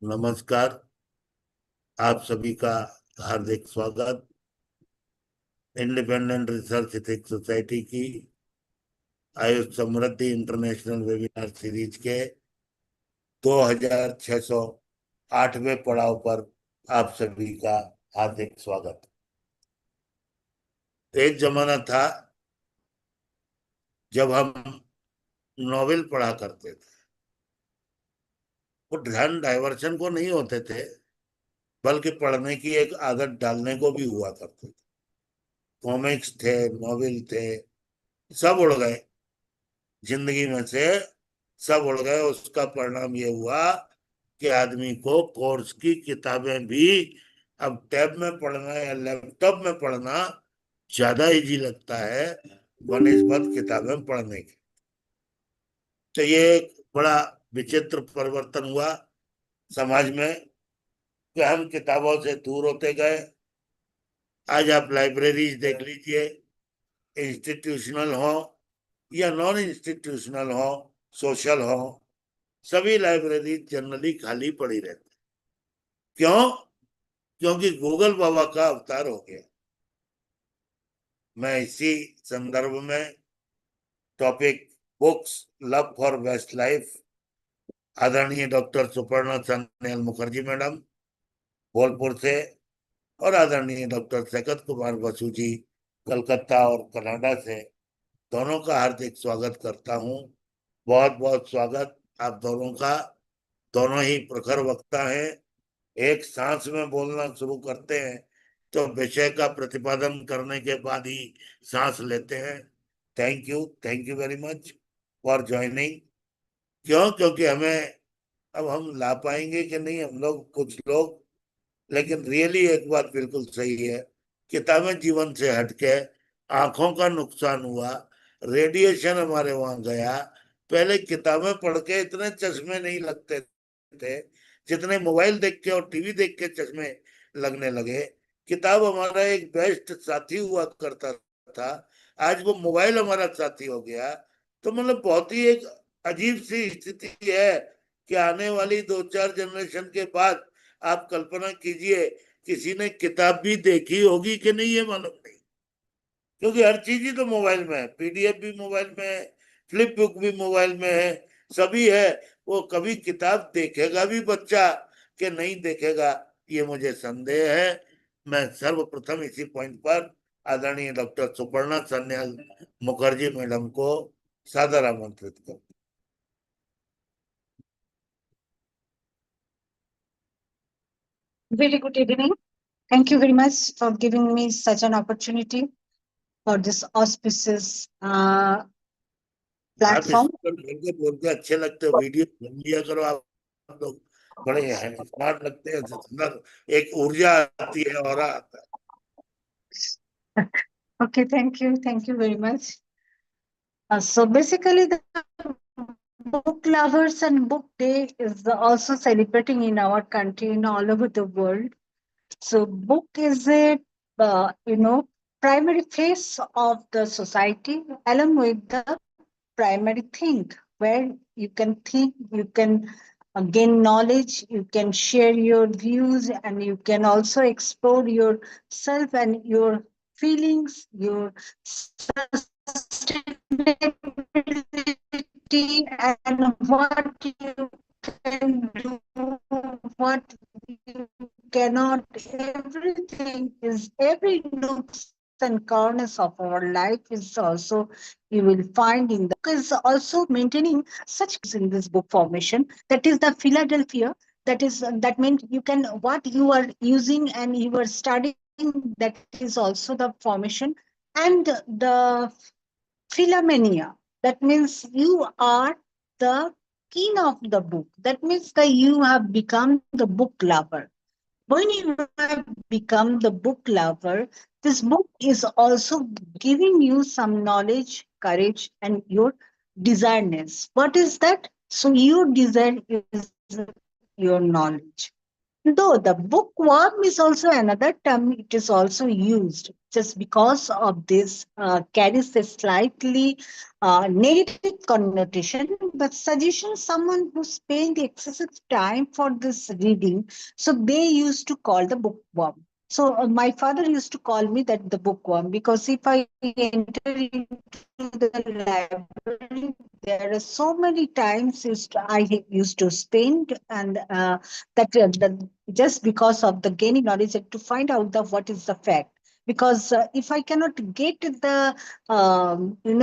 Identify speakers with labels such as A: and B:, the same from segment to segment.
A: नमस्कार। आप सभी का हार्दिक स्वागत इंडिपेंडेंट रिसर्च एथिक्स सोसाइटी की आयुष समृद्धि इंटरनेशनल वेबिनार सीरीज के 2608वें पड़ाव पर आप सभी का हार्दिक स्वागत। एक जमाना था जब हम नॉवेल पढ़ा करते थे। वो ध्यान डाइवर्शन को नहीं होते थे, बल्कि पढ़ने की एक आदत डालने को भी हुआ करते थे। कॉमिक्स थे, नॉवेल थे, सब उड़ गए जिंदगी में से, सब उड़ गए। उसका परिणाम ये हुआ कि आदमी को कोर्स की किताबें भी अब टैब में पढ़ना या लैपटॉप में पढ़ना ज्यादा इजी लगता है बनिस्बत किताबें पढ़ने की। तो ये एक बड़ा विचित्र परिवर्तन हुआ समाज में कि हम किताबों से दूर होते गए। आज आप लाइब्रेरीज देख लीजिए, इंस्टीट्यूशनल हो या नॉन इंस्टीट्यूशनल हो, सोशल हो, सभी लाइब्रेरी जनरली खाली पड़ी रहती। क्यों? क्योंकि गूगल बाबा का अवतार हो गया। मैं इसी संदर्भ में topic books love for best life, आदरणीय डॉक्टर सुपर्णा चंदेल मुखर्जी मैडम बोलपुर से और आदरणीय डॉक्टर सकत कुमार बसु जी कलकत्ता और कनाडा से, दोनों का हार्दिक स्वागत करता हूं। बहुत बहुत स्वागत आप दोनों का। दोनों ही प्रखर वक्ता हैं, एक सांस में बोलना शुरू करते हैं तो विषय का प्रतिपादन करने के बाद ही सांस लेते हैं। Thank you very much for joining. क्यों? क्योंकि हमें अब हम ला पाएंगे कि नहीं हम लोग, कुछ लोग, लेकिन रियली एक बात बिल्कुल सही है, किताबें जीवन से हटके आंखों का नुकसान हुआ, रेडिएशन हमारे वहां गया। पहले किताबें पढ़ के इतने चश्मे नहीं लगते थे जितने मोबाइल देख के और टीवी देख के चश्मे लगने लगे। किताब हमारा एक बेस्ट साथी हुआ करता था, आज वो मोबाइल हमारा साथी हो गया। तो मतलब बहुत ही एक अजीब सी स्थिति है कि आने वाली 2-4 जनरेशन के बाद आप कल्पना कीजिए किसी ने किताब भी देखी होगी कि नहीं, ये मालूम नहीं। क्योंकि हर चीज ही तो मोबाइल में है, पीडीएफ भी मोबाइल में है, फ्लिप बुक भी मोबाइल में है, सभी है। वो कभी किताब देखेगा भी बच्चा कि नहीं देखेगा, ये मुझे संदेह है। मैं सर्वप्रथम इसी पॉइंट पर आदरणीय डॉक्टर सुपर्णा सन्याल मुखर्जी मैडम को सादर आमंत्रित करता।
B: Very good evening. Thank you very much for giving me such an opportunity for this auspicious
A: आप इस
B: platform.
A: पर बोल के अच्छे लगते हो, वीडियो बन लिया करो। आप लोग बड़े हैं, स्मार्ट लगते हैं, सुंदर, एक ऊर्जा आती है और आता है।
B: Okay, thank you. Thank you very much. So basically, the book lovers and book day is also celebrating in our country and all over the world. So book is a, primary face of the society along with the primary thing where you can think, you can gain knowledge, you can share your views, and you can also explore yourself and your feelings, your sustainability, and what you can do, what you cannot. Everything is every nooks and corners of our life is also you will find in the book is also maintaining such in this book formation, that is the Philadelphia, that means you can what you are using and you are studying, that is also the formation, and the Philomenia, that means you are the king of the book, that means that you have become the book lover. When you have become the book lover, this book is also giving you some knowledge, courage, and your desiredness. What is that? So your desire is your knowledge. Though the bookworm is also another term, it is also used just because of this carries a slightly negative connotation, but suggestion someone who spent excessive time for this reading, so they used to call the bookworm. So my father used to call me that the bookworm, because if I enter into the library, there are so many times I used to spend, and just because of the gaining knowledge and to find out the what is the fact. Because if I cannot get the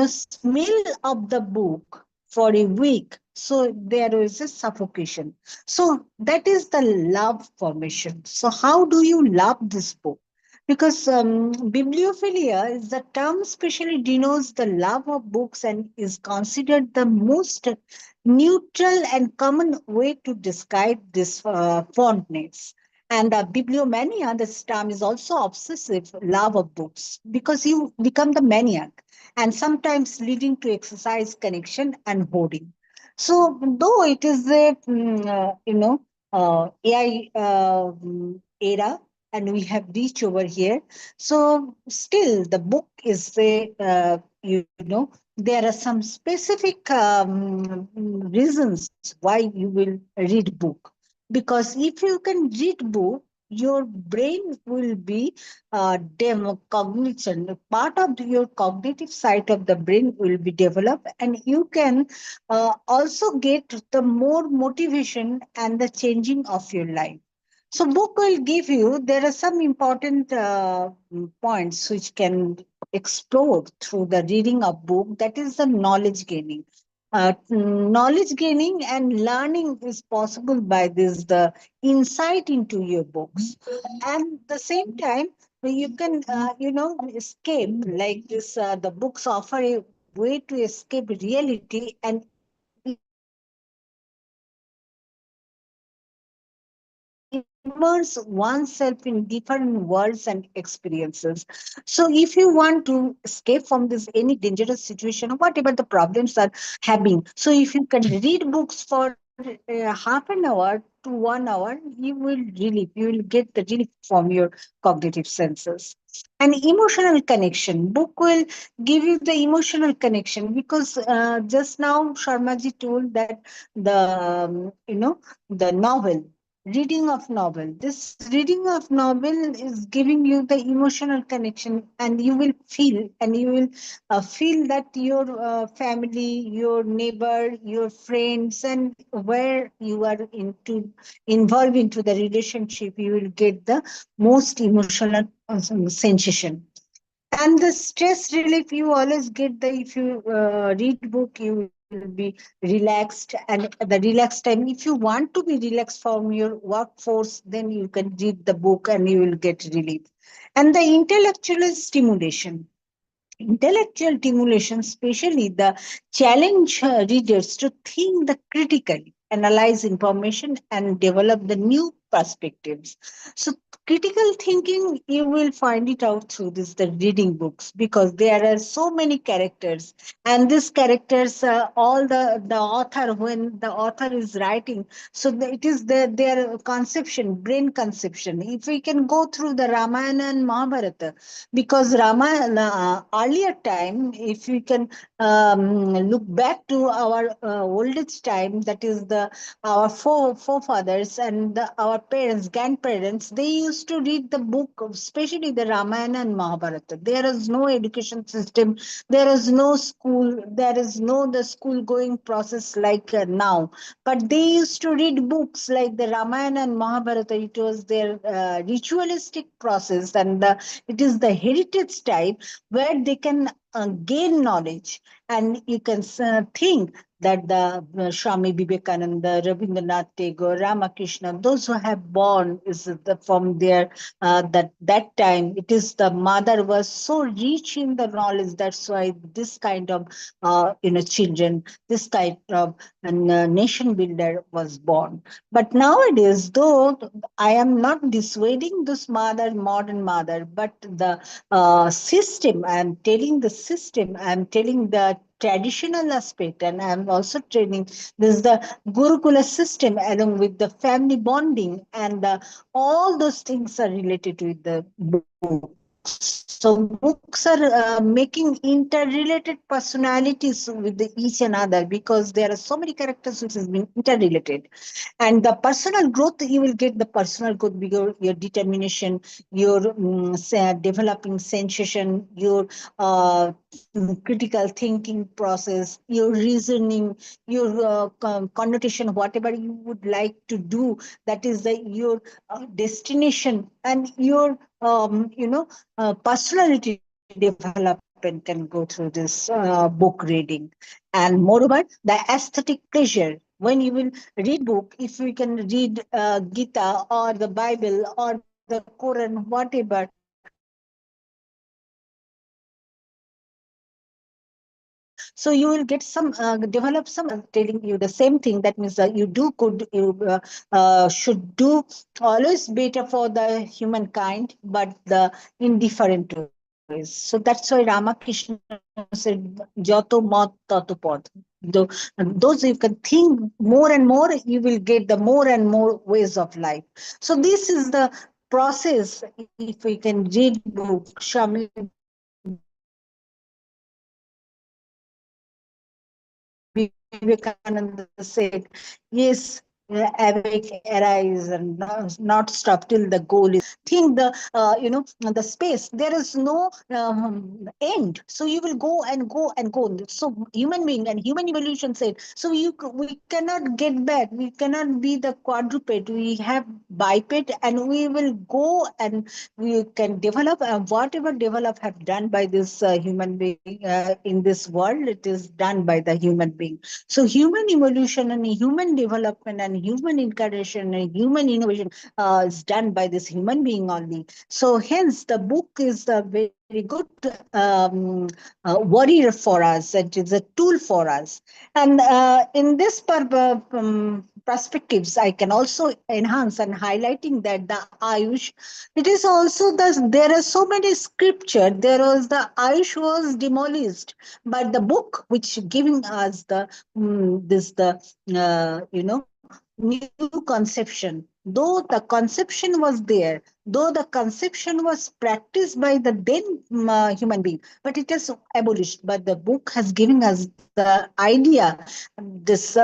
B: smell of the book for a week, so there is a suffocation. So that is the love formation. So how do you love this book? Because bibliophilia is the term specially denotes the love of books and is considered the most neutral and common way to describe this fondness. And bibliomania, this term is also obsessive love of books, because you become the maniac, and sometimes leading to exercise, connection, and hoarding. So, though it is a AI era, and we have reached over here, so still the book is a there are some specific reasons why you will read book. Because if you can read book, your brain will be demo cognition, part of your cognitive side of the brain will be developed, and you can also get the more motivation and the changing of your life. So book will give you, there are some important points which can explore through the reading of book, that is the knowledge gaining. Knowledge gaining and learning is possible by this the insight into your books. And the same time you can escape, like this the books offer a way to escape reality and immerse oneself in different worlds and experiences. So if you want to escape from this any dangerous situation, or whatever the problems are having, so if you can read books for half an hour to 1 hour, you will relieve, you will get the relief from your cognitive senses. And emotional connection, book will give you the emotional connection, because just now Sharma ji told that the novel, reading of novel, this reading of novel is giving you the emotional connection, and you will feel, and you will feel that your family, your neighbor, your friends, and where you are into involved into the relationship, you will get the most emotional sensation. And the stress relief you always get, the if you read book, you will be relaxed, and the relaxed time, if you want to be relaxed from your workforce, then you can read the book and you will get relief. And the intellectual stimulation, intellectual stimulation, especially the challenge readers to think the critically, analyze information, and develop the new perspectives. So critical thinking, you will find it out through this the reading books, because there are so many characters, and these characters, all the author, when the author is writing, so it is their conception, brain conception. If we can go through the Ramayana and Mahabharata, because Ramayana, earlier time, if we can look back to our oldest time, that is the our forefathers and our parents, grandparents, they used to read the book, especially the Ramayana and Mahabharata. There is no education system, there is no school, there is no the school going process like now. But they used to read books like the Ramayana and Mahabharata. It was their ritualistic process, and it is the heritage type where they can gain knowledge. And you can think that the Swami Vivekananda, Rabindranath Tagore, Ramakrishna, those who have born is from their that time. It is the mother was so rich in the knowledge. That's why this kind of children, this kind of nation builder was born. But nowadays, though I am not dissuading this mother, modern mother, but the system, I am telling the system, I am telling the traditional aspect, and I'm also training. This is the Gurukula system, along with the family bonding, and all those things are related with the books. So books are making interrelated personalities with each another, because there are so many characters which has been interrelated. And the personal growth, you will get the personal growth, your determination, your developing sensation, your critical thinking process, your reasoning, your connotation, whatever you would like to do, that is your destination, and your personality development can go through this book reading. And moreover, the aesthetic pleasure, when you will read book, if we can read Gita or the Bible or the Quran, whatever, so you will get some develop some develop some telling you the same thing. That means you do good, you should do always better for the humankind, but the in different ways. So that's why Ramakrishna said, "Jato mat tato pod." Those you can think more and more, you will get the more and more ways of life. So this is the process. If we can read book, Swami Vivekananda said, yes, awake, arise, and not stop till the goal is achieved. Think the the space. There is no end. So you will go and go and go. So human being and human evolution said, so we cannot get back. We cannot be the quadruped. We have biped, and we will go, and we can develop, and whatever develop have done by this human being in this world, it is done by the human being. So human evolution and human development and human incarnation and human innovation is done by this human being only. So hence the book is a very good warrior for us. It is a tool for us. And in this perspectives, I can also enhance and highlighting that the Ayush, it is also there are so many scripture. There was the Ayush was demolished, but the book which giving us the this the new conception. Though the conception was there, though the conception was practiced by the then human being, but it is abolished. But the book has given us the idea, this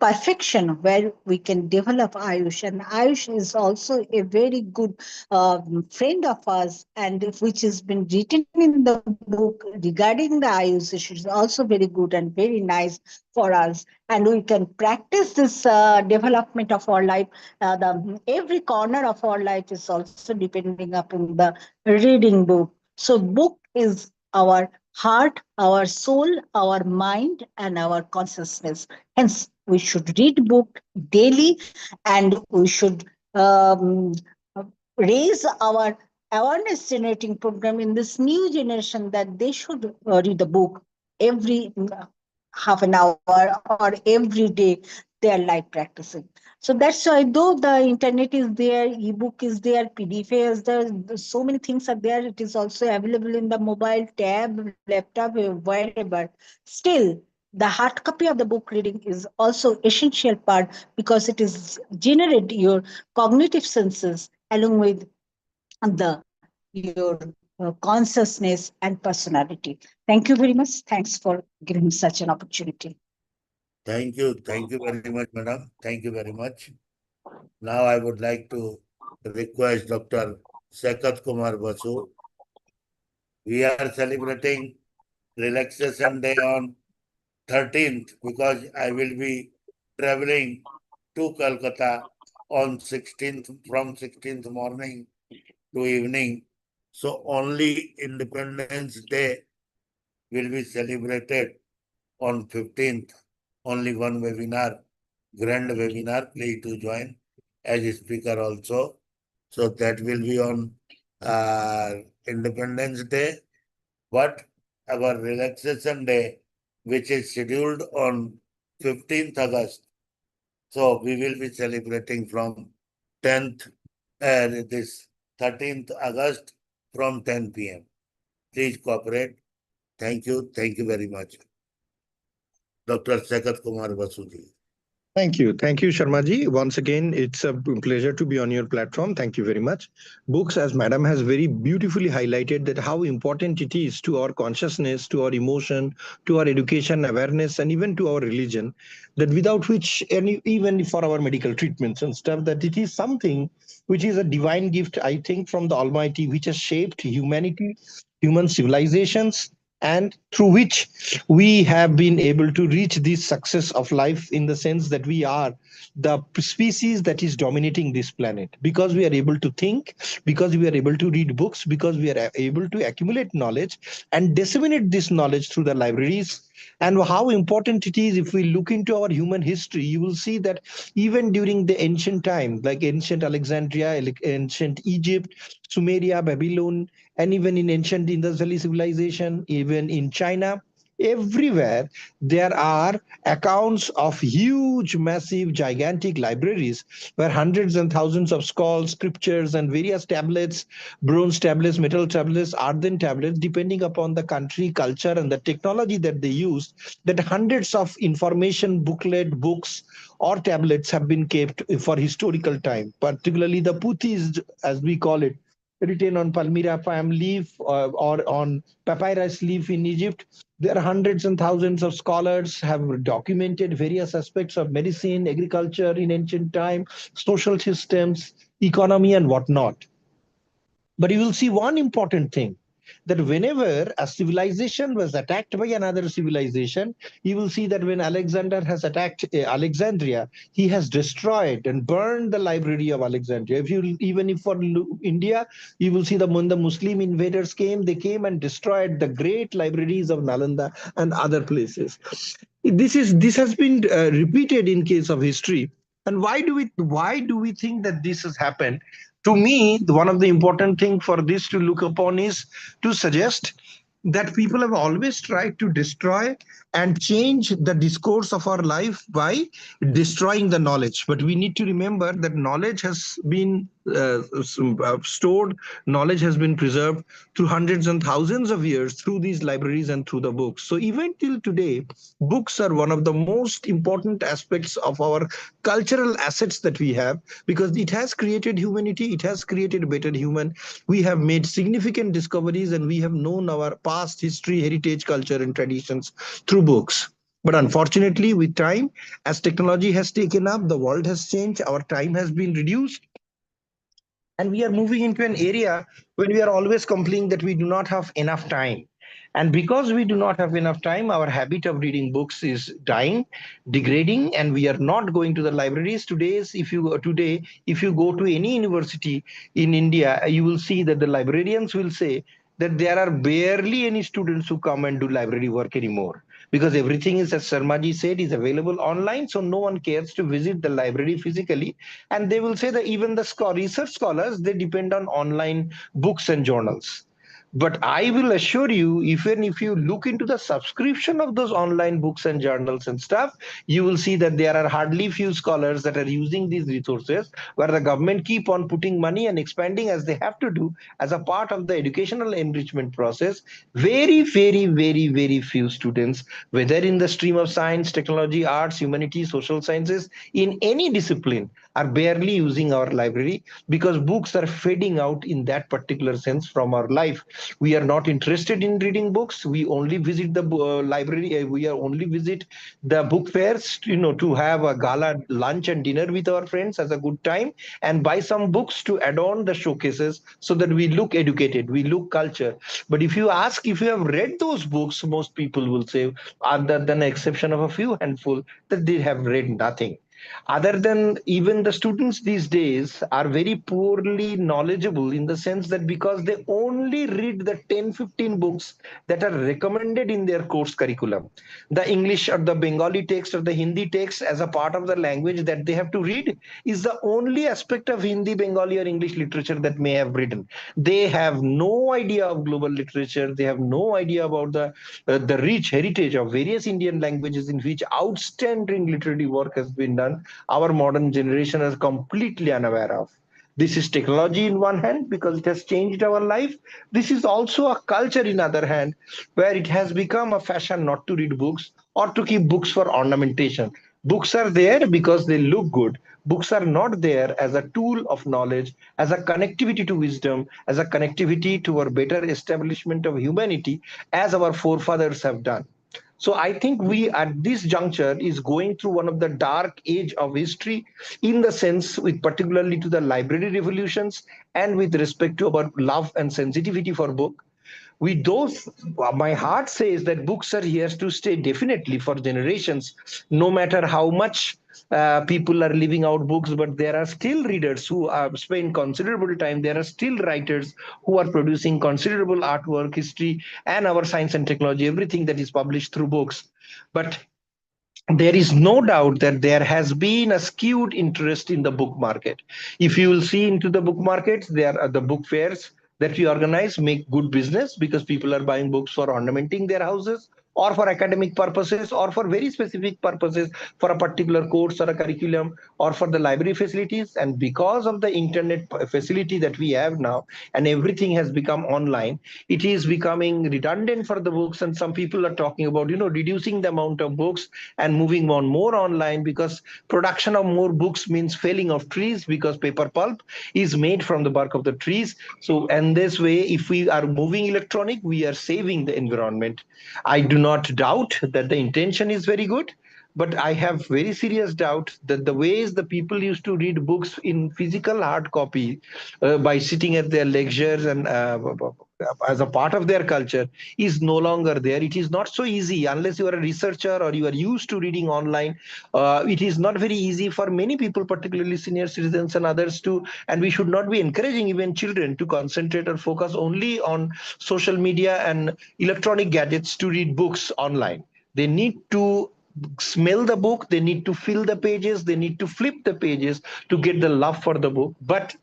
B: perfection, where we can develop Ayush. And Ayush is also a very good friend of us, and which has been written in the book regarding the Ayush, which is also very good and very nice for us. And we can practice this development of our life. Every corner of our life is also depending upon the reading book. So book is our heart, our soul, our mind, and our consciousness. Hence, we should read book daily, and we should raise our awareness generating program in this new generation, that they should read the book every half an hour or every day they are live practicing. So that's why, though the internet is there, ebook is there, PDF is there, so many things are there. It is also available in the mobile, tab, laptop, wherever. Still, the hard copy of the book reading is also essential part, because it is generate your cognitive senses along with the your consciousness and personality. Thank you very much. Thanks for giving me such an opportunity.
A: Thank you. Thank you very much, madam. Thank you very much. Now I would like to request Dr. Sekat Kumar Basu. We are celebrating Relaxation Day on 13th because I will be traveling to Kolkata on 16th, from 16th morning to evening. So only Independence Day will be celebrated on 15th. Only one webinar, grand webinar. Please to join as a speaker also. So that will be on uh, Independence Day. But our relaxation day, which is scheduled on 15th August, so we will be celebrating from 10th, this 13th August from 10 p.m. Please cooperate. Thank you very much. Dr. Sagat Kumar Basuji.
C: Thank you, Sharma ji. Once again, it's a pleasure to be on your platform. Thank you very much. Books, as Madam has very beautifully highlighted, that how important it is to our consciousness, to our emotion, to our education, awareness, and even to our religion, that without which, any, even for our medical treatments and stuff, that it is something which is a divine gift, I think, from the Almighty, which has shaped humanity, human civilizations, and through which we have been able to reach this success of life, in the sense that we are the species that is dominating this planet, because we are able to think, because we are able to read books, because we are able to accumulate knowledge and disseminate this knowledge through the libraries. And how important it is, if we look into our human history, you will see that even during the ancient time, like ancient Alexandria, ancient Egypt, Sumeria, Babylon, and even in ancient Indus Valley civilization, even in China, everywhere there are accounts of huge, massive, gigantic libraries where hundreds and thousands of scrolls, scriptures, and various tablets, bronze tablets, metal tablets, earthen tablets, depending upon the country, culture, and the technology that they use, that hundreds of information booklet, books, or tablets have been kept for historical time, particularly the puthis, as we call it, written on Palmyra palm leaf, or on papyrus leaf in Egypt. There are hundreds and thousands of scholars have documented various aspects of medicine, agriculture in ancient time, social systems, economy, and whatnot. But you will see one important thing, that whenever a civilization was attacked by another civilization, you will see that when Alexander has attacked Alexandria, he has destroyed and burned the library of Alexandria. If you, even if for India, you will see that when the Muslim invaders came, they came and destroyed the great libraries of Nalanda and other places. This has been repeated in case of history. And why do we think that this has happened? To me, one of the important thing for this to look upon is to suggest that people have always tried to destroy and change the discourse of our life by destroying the knowledge. But we need to remember that knowledge has been stored, knowledge has been preserved through hundreds and thousands of years through these libraries and through the books. So even till today, books are one of the most important aspects of our cultural assets that we have, because it has created humanity, it has created a better human. We have made significant discoveries, and we have known our past history, heritage, culture, and traditions through books. But unfortunately, with time, as technology has taken up, the world has changed, our time has been reduced, and we are moving into an area where we are always complaining that we do not have enough time. And because we do not have enough time, our habit of reading books is dying, degrading, and we are not going to the libraries. Today, if you go to any university in India, you will see that the librarians will say that there are barely any students who come and do library work anymore, because everything is, as Sharmaji said, is available online. So no one cares to visit the library physically. And they will say that even the research scholars, they depend on online books and journals. But I will assure you, even if you look into the subscription of those online books and journals and stuff, you will see that there are hardly few scholars that are using these resources, where the government keep on putting money and expanding as they have to do as a part of the educational enrichment process. Very, very, very, very few students, whether in the stream of science, technology, arts, humanities, social sciences, in any discipline, are barely using our library, because books are fading out in that particular sense from our life. We are not interested in reading books. We only visit the library. We are only visit the book fairs, to have a gala lunch and dinner with our friends as a good time, and buy some books to adorn the showcases, so that we look educated, we look culture. But if you ask if you have read those books, most people will say, other than the exception of a few handful, that they have read nothing. Other than, even the students these days are very poorly knowledgeable, in the sense that because they only read the 10-15 books that are recommended in their course curriculum, the English or the Bengali text or the Hindi text as a part of the language that they have to read is the only aspect of Hindi, Bengali, or English literature that may have written. They have no idea of global literature. They have no idea about the rich heritage of various Indian languages in which outstanding literary work has been done. Our modern generation is completely unaware of. This is technology in one hand because it has changed our life. This is also a culture in other hand where it has become a fashion not to read books or to keep books for ornamentation. Books are there because they look good. Books are not there as a tool of knowledge, as a connectivity to wisdom, as a connectivity to our better establishment of humanity, as our forefathers have done. So I think we at this juncture is going through one of the dark age of history in the sense with particularly to the library revolutions and with respect to our love and sensitivity for book. We those My heart says that books are here to stay definitely for generations, no matter how much people are leaving out books, but there are still readers who spend considerable time. There are still writers who are producing considerable artwork, history, and our science and technology, everything that is published through books. But there is no doubt that there has been a skewed interest in the book market. If you will see into the book markets, there are the book fairs that we organize make good business because people are buying books for ornamenting their houses or for academic purposes or for very specific purposes for a particular course or a curriculum or for the library facilities. And because of the internet facility that we have now and everything has become online, it is becoming redundant for the books. And some people are talking about reducing the amount of books and moving on more online because production of more books means felling of trees because paper pulp is made from the bark of the trees. So and this way, if we are moving electronic, we are saving the environment. I do not doubt that the intention is very good, but I have very serious doubt that the ways the people used to read books in physical hard copy by sitting at their lectures and as a part of their culture is no longer there. It is not so easy unless you are a researcher or you are used to reading online. It is not very easy for many people, particularly senior citizens and others, to, and we should not be encouraging even children to concentrate or focus only on social media and electronic gadgets to read books online. They need to smell the book, they need to fill the pages, they need to flip the pages to get the love for the book. But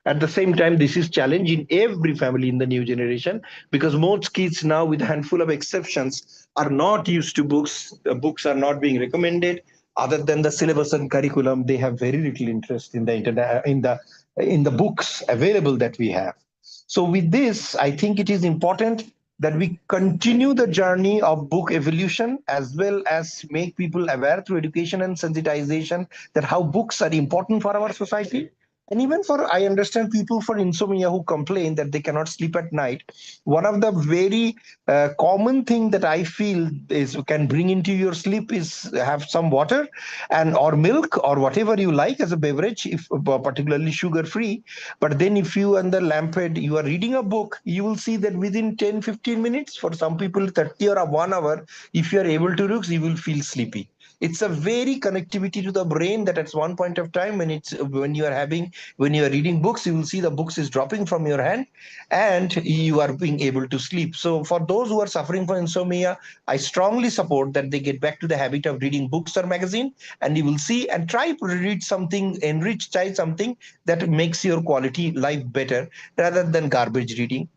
C: at the same time, this is challenge in every family in the new generation because most kids now, with a handful of exceptions, are not used to books. The books are not being recommended. Other than the syllabus and curriculum, they have very little interest in the internet, in the books available that we have. So with this, I think it is important that we continue the journey of book evolution as well as make people aware through education and sensitization that how books are important for our society. And even for, I understand people for insomnia who complain that they cannot sleep at night. One of the very common thing that I feel is can bring into your sleep is have some water and or milk or whatever you like as a beverage, if particularly sugar free. But then if you on the lamphead, you are reading a book, you will see that within 10-15 minutes, for some people 30 or 1 hour, if you are able to read, you will feel sleepy. It's a very connectivity to the brain that at one point of time when you are reading books, you will see the books is dropping from your hand and you are being able to sleep. So for those who are suffering from insomnia, I strongly support that they get back to the habit of reading books or magazine, and you will see and try to read something enriched, try something that makes your quality life better rather than garbage reading.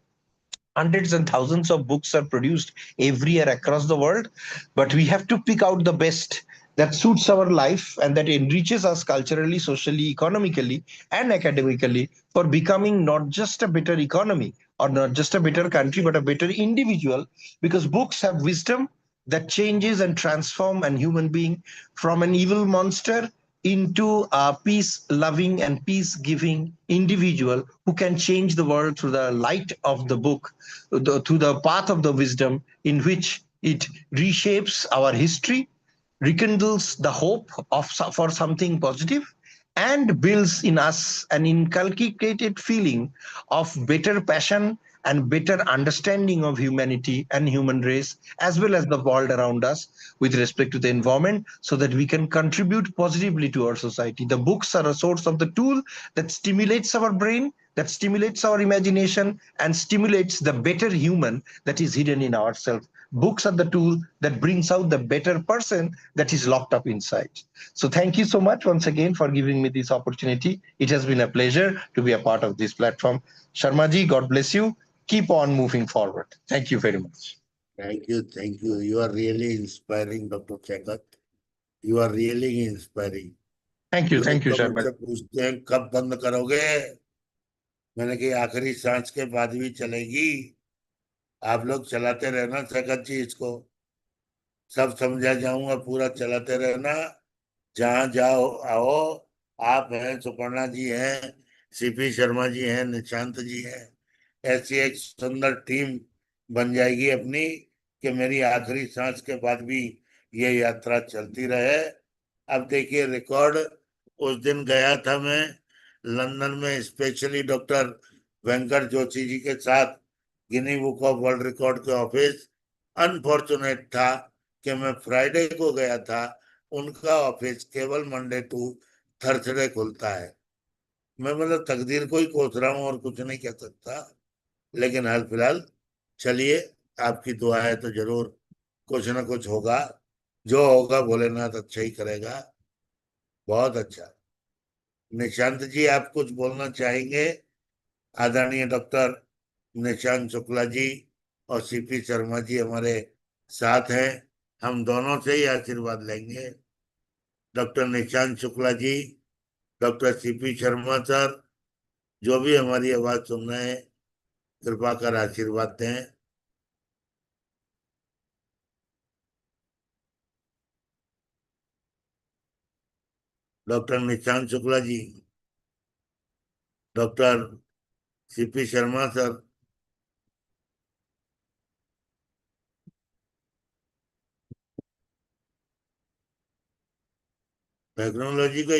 C: Hundreds and thousands of books are produced every year across the world, but we have to pick out the best that suits our life and that enriches us culturally, socially, economically, and academically for becoming not just a better economy or not just a better country, but a better individual. Because books have wisdom that changes and transform a human being from an evil monster into a peace loving and peace giving individual who can change the world through the light of the book, through the path of the wisdom in which it reshapes our history, rekindles the hope of for something positive, and builds in us an inculcated feeling of better passion and better understanding of humanity and human race as well as the world around us with respect to the environment so that we can contribute positively to our society. The books are a source of the tool that stimulates our brain, that stimulates our imagination and stimulates the better human that is hidden in ourselves. Books are the tool that brings out the better person that is locked up inside. So thank you so much once again for giving me this opportunity. It has been a pleasure to be a part of this platform. Sharmaji, God bless you. Keep on moving forward. Thank you very much.
A: Thank you. Thank you. You are really inspiring, Dr. Chakat. You are really inspiring.
C: Thank you
A: लोग तो
C: शर्मा।
A: मुझसे पूछते हैं कब बंद करोगे। मैंने कहा आखिरी सांस के बाद भी चलेगी। आप लोग चलाते रहना सकत जी इसको। सब समझा जाऊंगा, पूरा चलाते रहना। जहां जाओ आओ। आप हैं, सुपर्णा जी हैं, सीपी शर्मा जी हैं, निशांत जी हैं। ऐसी एक सुंदर टीम बन जाएगी अपनी कि मेरी आखिरी सांस के बाद भी ये यात्रा चलती रहे। अब देखिए रिकॉर्ड, उस दिन गया था मैं लंदन में स्पेशली डॉक्टर वेंकट जोशी जी के साथ गिनी बुक ऑफ वर्ल्ड रिकॉर्ड के ऑफिस। अनफॉर्चुनेट था कि मैं फ्राइडे को गया था। उनका ऑफिस केवल मंडे टू थर्सडे खुलता है। मैं मतलब तकदीर को ही कोस रहा हूँ और कुछ नहीं कह सकता। लेकिन हाल फिलहाल चलिए, आपकी दुआ है तो जरूर कुछ ना कुछ होगा। जो होगा भोलेनाथ अच्छा ही करेगा। बहुत अच्छा। निशांत जी, आप कुछ बोलना चाहेंगे? आदरणीय डॉक्टर निशांत शुक्ला जी और सीपी शर्मा जी हमारे साथ हैं। हम दोनों से ही आशीर्वाद लेंगे। Doctor Nishant Shukla ji, doctor CP Sharma sir, जो भी हमारी आवाज सुन रहे हैं, कृपा कर आशीर्वाद दें। Doctor Nishant Shukla ji, doctor CP Sharma sir, technology का